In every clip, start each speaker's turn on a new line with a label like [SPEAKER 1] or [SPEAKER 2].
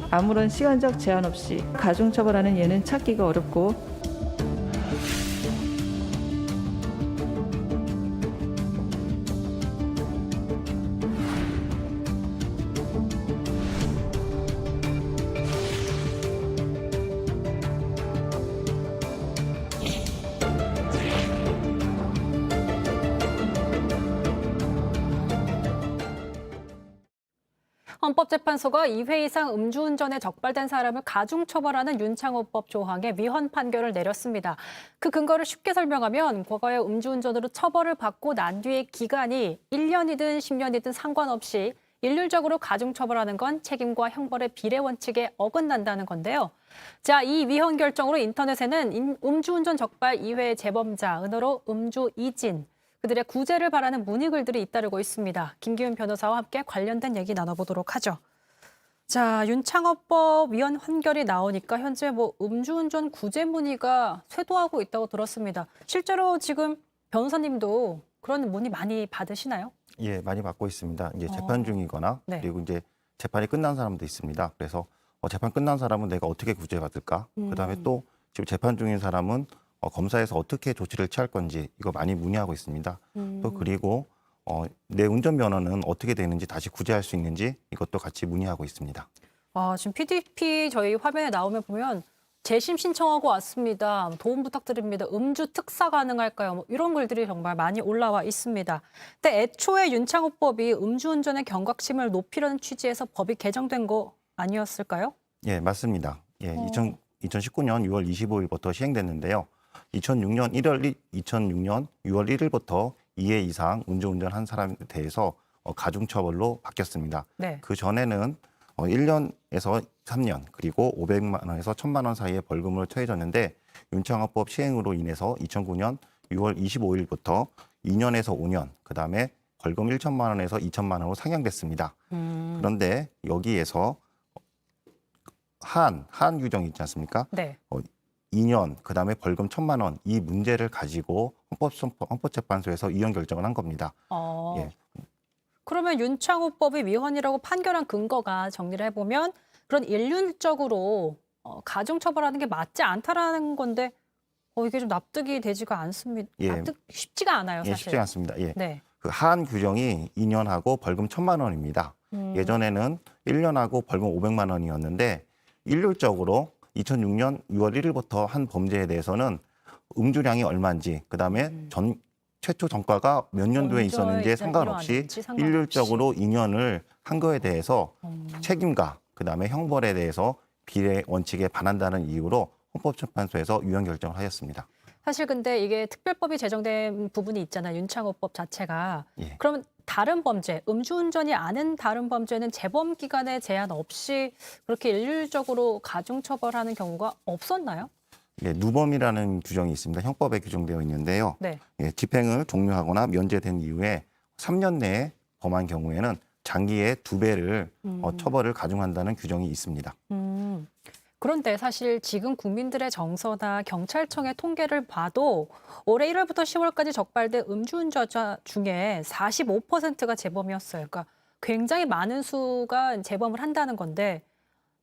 [SPEAKER 1] 아무런 시간적 제한 없이 가중처벌하는 예는 찾기가 어렵고
[SPEAKER 2] 헌법재판소가 2회 이상 음주운전에 적발된 사람을 가중처벌하는 윤창호법 조항에 위헌 판결을 내렸습니다. 그 근거를 쉽게 설명하면 과거에 음주운전으로 처벌을 받고 난 뒤의 기간이 1년이든 10년이든 상관없이 일률적으로 가중처벌하는 건 책임과 형벌의 비례 원칙에 어긋난다는 건데요. 자, 이 위헌 결정으로 인터넷에는 음주운전 적발 2회 재범자, 은어로 음주 이진, 그들의 구제를 바라는 문의글들이 잇따르고 있습니다. 김기훈 변호사와 함께 관련된 얘기 나눠보도록 하죠. 자, 윤창호법 위헌 판결이 나오니까 현재 음주운전 구제 문의가 쇄도하고 있다고 들었습니다. 실제로 지금 변호사님도 그런 문의 많이 받으시나요?
[SPEAKER 3] 예, 많이 받고 있습니다. 이제 재판 중이거나
[SPEAKER 2] 네.
[SPEAKER 3] 그리고 이제 재판이 끝난 사람도 있습니다. 그래서 재판 끝난 사람은 내가 어떻게 구제받을까? 그다음에 또 지금 재판 중인 사람은 검사에서 어떻게 조치를 취할 건지 이거 많이 문의하고 있습니다. 또 그리고 내 운전면허는 어떻게 되는지 다시 구제할 수 있는지 이것도 같이 문의하고 있습니다.
[SPEAKER 2] 지금 PDP 저희 화면에 나오면 보면 재심 신청하고 왔습니다. 도움 부탁드립니다. 음주 특사 가능할까요? 이런 글들이 정말 많이 올라와 있습니다. 근데 애초에 윤창호법이 음주운전의 경각심을 높이려는 취지에서 법이 개정된 거 아니었을까요?
[SPEAKER 3] 예, 맞습니다. 예, 2019년 6월 25일부터 시행됐는데요. 2006년 6월 1일부터 2회 이상 음주운전한 사람에 대해서 가중처벌로 바뀌었습니다.
[SPEAKER 2] 네.
[SPEAKER 3] 그 전에는 1년에서 3년 그리고 500만 원에서 1,000만 원 사이의 벌금으로 처해졌는데 윤창호법 시행으로 인해서 2009년 6월 25일부터 2년에서 5년 그다음에 벌금 1천만 원에서 2천만 원으로 상향됐습니다. 그런데 여기에서 한 규정이 있지 않습니까?
[SPEAKER 2] 네.
[SPEAKER 3] 2년 그다음에 벌금 1,000만 원 이 문제를 가지고 헌법재판소에서 위헌 결정을 한 겁니다. 예.
[SPEAKER 2] 그러면 윤창호법이 위헌이라고 판결한 근거가 정리를 해보면 그런 일률적으로 가중처벌하는 게 맞지 않다라는 건데 이게 좀 납득이 되지가 않습니다.
[SPEAKER 3] 예.
[SPEAKER 2] 납득 쉽지가 않아요, 사실.
[SPEAKER 3] 예, 쉽지 않습니다. 예.
[SPEAKER 2] 네.
[SPEAKER 3] 그 하한 규정이 2년하고 벌금 1,000만 원입니다. 예전에는 1년하고 벌금 500만 원이었는데 일률적으로 2006년 6월 1일부터 한 범죄에 대해서는 음주량이 얼마인지 그다음에 최초 전과가 몇 년도에 있었는지에 상관없이 일률적으로 2년을 한 거에 대해서 책임과 그다음에 형벌에 대해서 비례 원칙에 반한다는 이유로 헌법재판소에서 위헌 결정을 하였습니다.
[SPEAKER 2] 사실 근데 이게 특별법이 제정된 부분이 있잖아요. 윤창호법 자체가.
[SPEAKER 3] 예.
[SPEAKER 2] 그러면 다른 범죄, 음주운전이 아닌 다른 범죄는 재범 기간에 제한 없이 그렇게 일률적으로 가중처벌하는 경우가 없었나요?
[SPEAKER 3] 예, 누범이라는 규정이 있습니다. 형법에 규정되어 있는데요.
[SPEAKER 2] 네.
[SPEAKER 3] 예, 집행을 종료하거나 면제된 이후에 3년 내에 범한 경우에는 장기의 2배를 처벌을 가중한다는 규정이 있습니다.
[SPEAKER 2] 그런데 사실 지금 국민들의 정서나 경찰청의 통계를 봐도 올해 1월부터 10월까지 적발된 음주운전자 중에 45%가 재범이었어요. 그러니까 굉장히 많은 수가 재범을 한다는 건데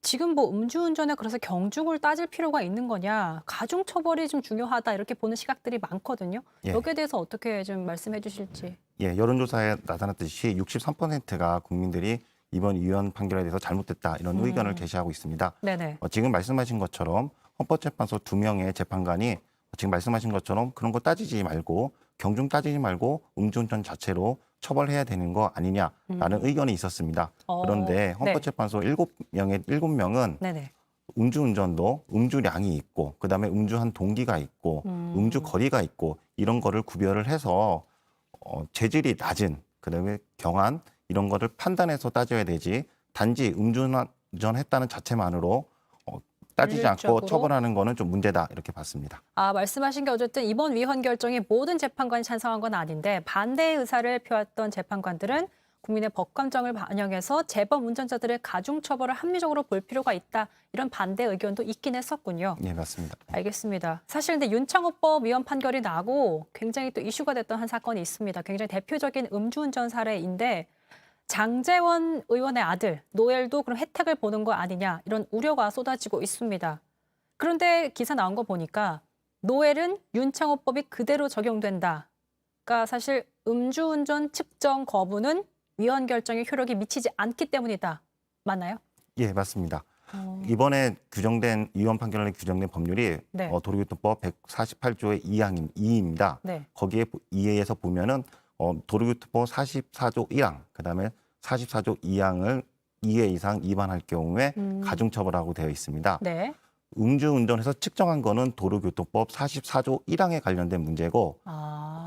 [SPEAKER 2] 지금 음주운전에 그래서 경중을 따질 필요가 있는 거냐, 가중처벌이 좀 중요하다 이렇게 보는 시각들이 많거든요.
[SPEAKER 3] 예.
[SPEAKER 2] 여기에 대해서 어떻게 좀 말씀해 주실지.
[SPEAKER 3] 예, 여론조사에 나타났듯이 63%가 국민들이 이번 위헌 판결에 대해서 잘못됐다 이런 의견을 제시하고 있습니다.
[SPEAKER 2] 네네.
[SPEAKER 3] 지금 말씀하신 것처럼 헌법재판소 2명의 재판관이 지금 말씀하신 것처럼 그런 거 따지지 말고 경중 따지지 말고 음주운전 자체로 처벌해야 되는 거 아니냐라는 의견이 있었습니다. 그런데 헌법재판소 7명은
[SPEAKER 2] 네네.
[SPEAKER 3] 음주운전도 음주량이 있고 그다음에 음주한 동기가 있고 음주 거리가 있고 이런 거를 구별을 해서 재질이 그다음에 경한 이런 거를 판단해서 따져야 되지 단지 음주운전했다는 자체만으로 따지지 않고
[SPEAKER 2] 일률적으로?
[SPEAKER 3] 처벌하는 거는 좀 문제다 이렇게 봤습니다.
[SPEAKER 2] 말씀하신 게 어쨌든 이번 위헌 결정에 모든 재판관이 찬성한 건 아닌데 반대의 의사를 표했던 재판관들은 국민의 법감정을 반영해서 재범 운전자들의 가중처벌을 합리적으로 볼 필요가 있다. 이런 반대 의견도 있긴 했었군요.
[SPEAKER 3] 예, 맞습니다.
[SPEAKER 2] 알겠습니다. 사실 근데 윤창호법 위헌 판결이 나고 굉장히 또 이슈가 됐던 한 사건이 있습니다. 굉장히 대표적인 음주운전 사례인데 장제원 의원의 아들 노엘도 그럼 혜택을 보는 거 아니냐 이런 우려가 쏟아지고 있습니다. 그런데 기사 나온 거 보니까 노엘은 윤창호법이 그대로 적용된다. 그러니까 사실 음주운전 측정 거부는 위헌 결정에 효력이 미치지 않기 때문이다. 맞나요?
[SPEAKER 3] 예, 맞습니다. 이번에 규정된 위헌 판결에 규정된 법률이
[SPEAKER 2] 네.
[SPEAKER 3] 도로교통법 148조의 2항입니다.
[SPEAKER 2] 네.
[SPEAKER 3] 거기에 2회에서 보면은 도로교통법 44조 1항, 그다음에 44조 2항을 2회 이상 위반할 경우에 가중처벌하고 되어 있습니다.
[SPEAKER 2] 네.
[SPEAKER 3] 음주운전에서 측정한 거는 도로교통법 44조 1항에 관련된 문제고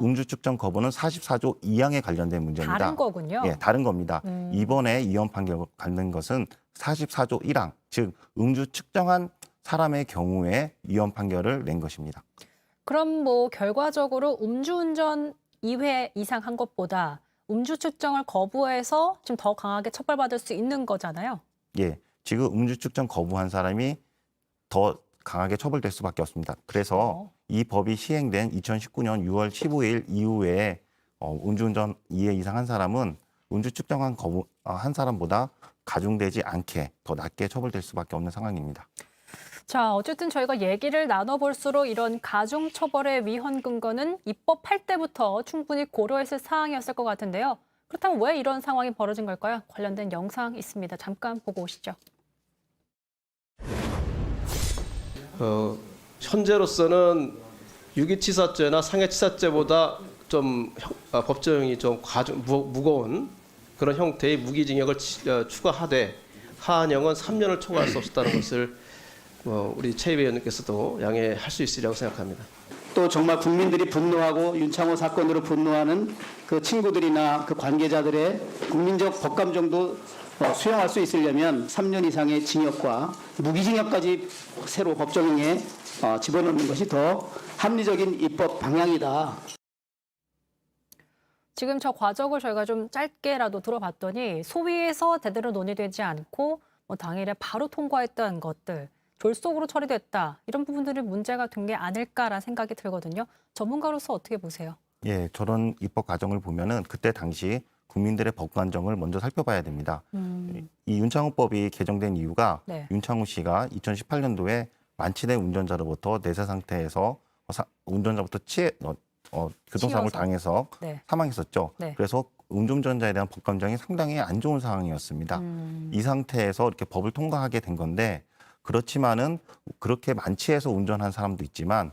[SPEAKER 3] 음주 측정 거부는 44조 2항에 관련된 문제입니다.
[SPEAKER 2] 다른 거군요.
[SPEAKER 3] 예, 다른 겁니다. 이번에 위헌 판결 갖는 것은 44조 1항, 즉 음주 측정한 사람의 경우에 위헌 판결을 낸 것입니다.
[SPEAKER 2] 그럼 뭐 결과적으로 음주운전 2회 이상 한 것보다 음주 측정을 거부해서 좀 더 강하게 처벌받을 수 있는 거잖아요.
[SPEAKER 3] 예, 지금 음주 측정 거부한 사람이 더 강하게 처벌될 수밖에 없습니다. 그래서 이 법이 시행된 2019년 6월 15일 이후에 음주운전 2회 이상 한 사람은 음주 측정한 한 사람보다 가중되지 않게 더 낮게 처벌될 수밖에 없는 상황입니다.
[SPEAKER 2] 자, 어쨌든 저희가 얘기를 나눠볼수록 이런 가중처벌의 위헌 근거는 입법할 때부터 충분히 고려했을 사항이었을 것 같은데요. 그렇다면 왜 이런 상황이 벌어진 걸까요? 관련된 영상 있습니다. 잠깐 보고 오시죠.
[SPEAKER 4] 현재로서는 유기치사죄나 상해치사죄보다 좀 법정이 좀 무거운 그런 형태의 무기징역을 추가하되 하한형은 3년을 초과할 수 없었다는 것을 우리 최입 의원님께서도 양해할 수 있으리라고 생각합니다.
[SPEAKER 5] 또 정말 국민들이 분노하고 윤창호 사건으로 분노하는 그 친구들이나 그 관계자들의 국민적 법감정도 수용할 수 있으려면 3년 이상의 징역과 무기징역까지 새로 법정에 집어넣는 것이 더 합리적인 입법 방향이다.
[SPEAKER 2] 지금 저 과정을 저희가 좀 짧게라도 들어봤더니 소위에서 제대로 논의되지 않고 당일에 바로 통과했던 것들, 졸속으로 처리됐다. 이런 부분들이 문제가 된 게 아닐까라는 생각이 들거든요. 전문가로서 어떻게 보세요?
[SPEAKER 3] 예, 저런 입법 과정을 보면은 그때 당시 국민들의 법관정을 먼저 살펴봐야 됩니다. 이 윤창호법이 개정된 이유가
[SPEAKER 2] 네.
[SPEAKER 3] 윤창호 씨가 2018년도에 만취된 운전자로부터 내세 상태에서 운전자부터 교통사고를
[SPEAKER 2] 치여서.
[SPEAKER 3] 당해서
[SPEAKER 2] 네.
[SPEAKER 3] 사망했었죠.
[SPEAKER 2] 네.
[SPEAKER 3] 그래서 음주운전자에 대한 법감정이 상당히 안 좋은 상황이었습니다. 이 상태에서 이렇게 법을 통과하게 된 건데 그렇지만은 그렇게 만취해서 운전한 사람도 있지만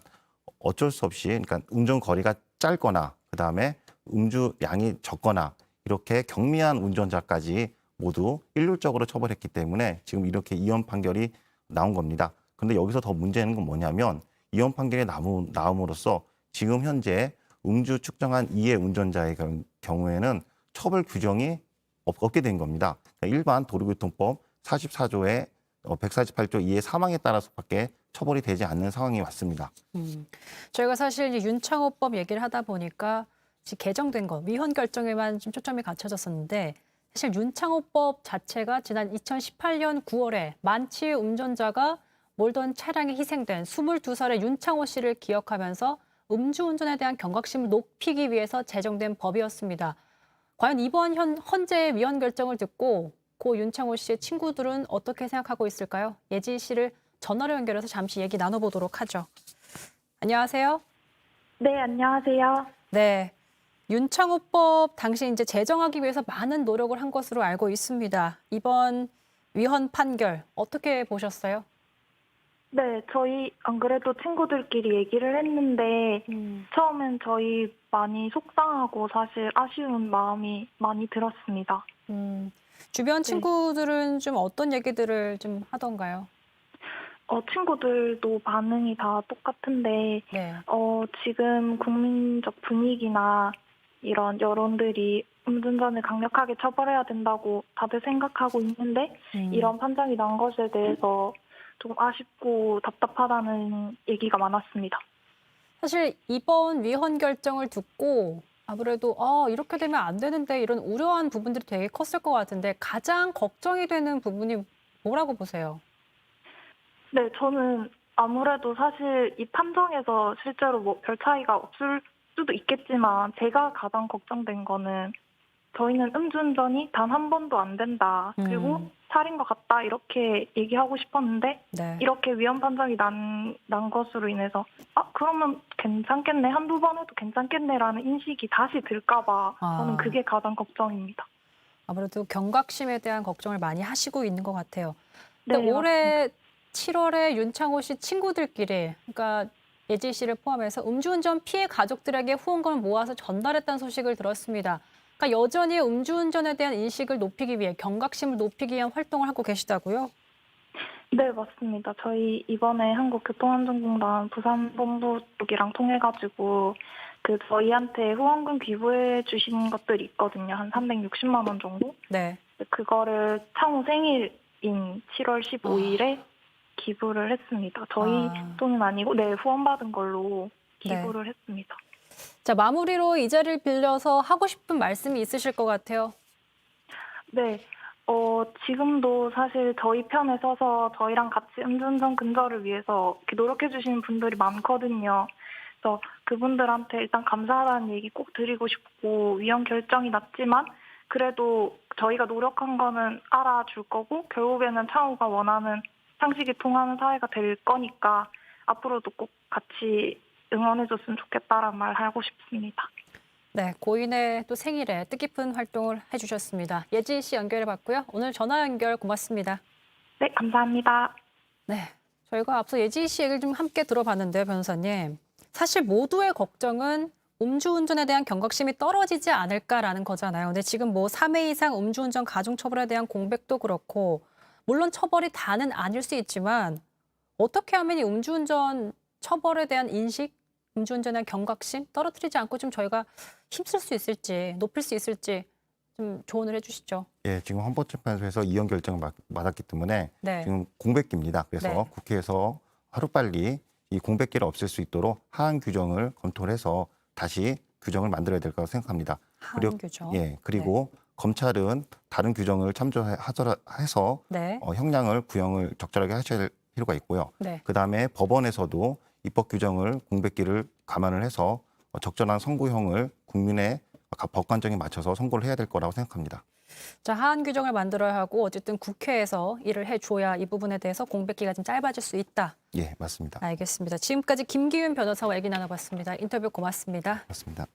[SPEAKER 3] 어쩔 수 없이 그러니까 운전 거리가 짧거나 그다음에 음주 양이 적거나 이렇게 경미한 운전자까지 모두 일률적으로 처벌했기 때문에 지금 이렇게 위헌 판결이 나온 겁니다. 그런데 여기서 더 문제는 건 뭐냐면 위헌 판결이 나옴으로써 지금 현재 음주 측정한 2회 운전자의 경우에는 처벌 규정이 없게 된 겁니다. 그러니까 일반 도로교통법 44조의 148조 2의 사망에 따라서밖에 처벌이 되지 않는 상황이 왔습니다.
[SPEAKER 2] 저희가 사실 이제 윤창호법 얘기를 하다 보니까 지금 개정된 거 위헌 결정에만 좀 초점이 갖춰졌었는데 사실 윤창호법 자체가 지난 2018년 9월에 만취 운전자가 몰던 차량에 희생된 22살의 윤창호 씨를 기억하면서 음주운전에 대한 경각심을 높이기 위해서 제정된 법이었습니다. 과연 이번 헌재의 위헌 결정을 듣고 고 윤창호 씨의 친구들은 어떻게 생각하고 있을까요? 예지 씨를 전화로 연결해서 잠시 얘기 나눠보도록 하죠. 안녕하세요.
[SPEAKER 6] 네, 안녕하세요.
[SPEAKER 2] 네. 윤창호법 당시 이제 제정하기 위해서 많은 노력을 한 것으로 알고 있습니다. 이번 위헌 판결 어떻게 보셨어요?
[SPEAKER 6] 네, 저희 안 그래도 친구들끼리 얘기를 했는데 처음엔 저희 많이 속상하고 사실 아쉬운 마음이 많이 들었습니다.
[SPEAKER 2] 주변
[SPEAKER 6] 네.
[SPEAKER 2] 친구들은 좀 어떤 얘기들을 좀 하던가요?
[SPEAKER 6] 친구들도 반응이 다 똑같은데
[SPEAKER 2] 네.
[SPEAKER 6] 지금 국민적 분위기나 이런 여론들이 음주운전을 강력하게 처벌해야 된다고 다들 생각하고 있는데 이런 판정이 난 것에 대해서 조금 아쉽고 답답하다는 얘기가 많았습니다.
[SPEAKER 2] 사실 이번 위헌 결정을 듣고 아무래도 이렇게 되면 안 되는데 이런 우려한 부분들이 되게 컸을 것 같은데 가장 걱정이 되는 부분이 뭐라고 보세요?
[SPEAKER 6] 네, 저는 아무래도 사실 이 판정에서 실제로 뭐 별 차이가 없을 수도 있겠지만 제가 가장 걱정된 거는 저희는 음주운전이 단 한 번도 안 된다. 그리고 살인과 같다 이렇게 얘기하고 싶었는데
[SPEAKER 2] 네.
[SPEAKER 6] 이렇게 위헌 판정이 난 것으로 인해서 그러면 괜찮겠네. 한두 번 해도 괜찮겠네라는 인식이 다시 들까 봐 저는 그게 가장 걱정입니다.
[SPEAKER 2] 아무래도 경각심에 대한 걱정을 많이 하시고 있는 것 같아요. 근데
[SPEAKER 6] 네,
[SPEAKER 2] 올해 7월에 윤창호 씨 친구들끼리, 그러니까 예지 씨를 포함해서 음주운전 피해 가족들에게 후원금을 모아서 전달했다는 소식을 들었습니다. 그러니까 여전히 음주운전에 대한 인식을 높이기 위해, 경각심을 높이기 위한 활동을 하고 계시다고요?
[SPEAKER 6] 네, 맞습니다. 저희 이번에 한국교통안전공단 부산본부 쪽이랑 통해가지고 저희한테 후원금 기부해 주신 것들이 있거든요. 한 360만 원 정도?
[SPEAKER 2] 네.
[SPEAKER 6] 그거를 창호 생일인 7월 15일에 기부를 했습니다. 저희 돈은 아니고 후원받은 걸로 기부를 했습니다.
[SPEAKER 2] 자, 마무리로 이 자리를 빌려서 하고 싶은 말씀이 있으실 것 같아요.
[SPEAKER 6] 네. 지금도 사실 저희 편에 서서 저희랑 같이 음주운전 근절을 위해서 이렇게 노력해 주시는 분들이 많거든요. 그래서 그분들한테 일단 감사하다는 얘기 꼭 드리고 싶고, 위헌 결정이 났지만 그래도 저희가 노력한 거는 알아줄 거고, 결국에는 창호가 원하는 상식이 통하는 사회가 될 거니까 앞으로도 꼭 같이 응원해줬으면 좋겠다라는 말 하고 싶습니다.
[SPEAKER 2] 네, 고인의 또 생일에 뜻깊은 활동을 해주셨습니다. 예지 씨 연결해봤고요. 오늘 전화 연결 고맙습니다.
[SPEAKER 6] 네, 감사합니다.
[SPEAKER 2] 네, 저희가 앞서 예지 씨 얘기를 좀 함께 들어봤는데요, 변호사님. 사실 모두의 걱정은 음주운전에 대한 경각심이 떨어지지 않을까라는 거잖아요. 근데 지금 3회 이상 음주운전 가중처벌에 대한 공백도 그렇고, 물론 처벌이 다는 아닐 수 있지만 어떻게 하면 이 음주운전 처벌에 대한 인식, 음주운전에 대한 경각심 떨어뜨리지 않고 좀 저희가 힘쓸 수 있을지, 높일 수 있을지 좀 조언을 해주시죠.
[SPEAKER 3] 예, 지금 헌법재판소에서 이혼 결정을 받았기 때문에
[SPEAKER 2] 네.
[SPEAKER 3] 지금 공백기입니다. 그래서
[SPEAKER 2] 네.
[SPEAKER 3] 국회에서 하루빨리 이 공백기를 없앨 수 있도록 하한 규정을 검토를 해서 다시 규정을 만들어야 될 거라고 생각합니다.
[SPEAKER 2] 하한 규정.
[SPEAKER 3] 예, 그리고 검찰은 다른 규정을 참조해서
[SPEAKER 2] 네.
[SPEAKER 3] 형량을 구형을 적절하게 하셔야 될 필요가 있고요.
[SPEAKER 2] 네.
[SPEAKER 3] 그다음에 법원에서도 입법 규정을 공백기를 감안을 해서 적절한 선고형을 국민의 법관정에 맞춰서 선고를 해야 될 거라고 생각합니다.
[SPEAKER 2] 자, 하한 규정을 만들어야 하고 어쨌든 국회에서 일을 해줘야 이 부분에 대해서 공백기가 좀 짧아질 수 있다.
[SPEAKER 3] 예, 맞습니다.
[SPEAKER 2] 알겠습니다. 지금까지 김기윤 변호사와 얘기 나눠봤습니다. 인터뷰 고맙습니다.
[SPEAKER 3] 맞습니다.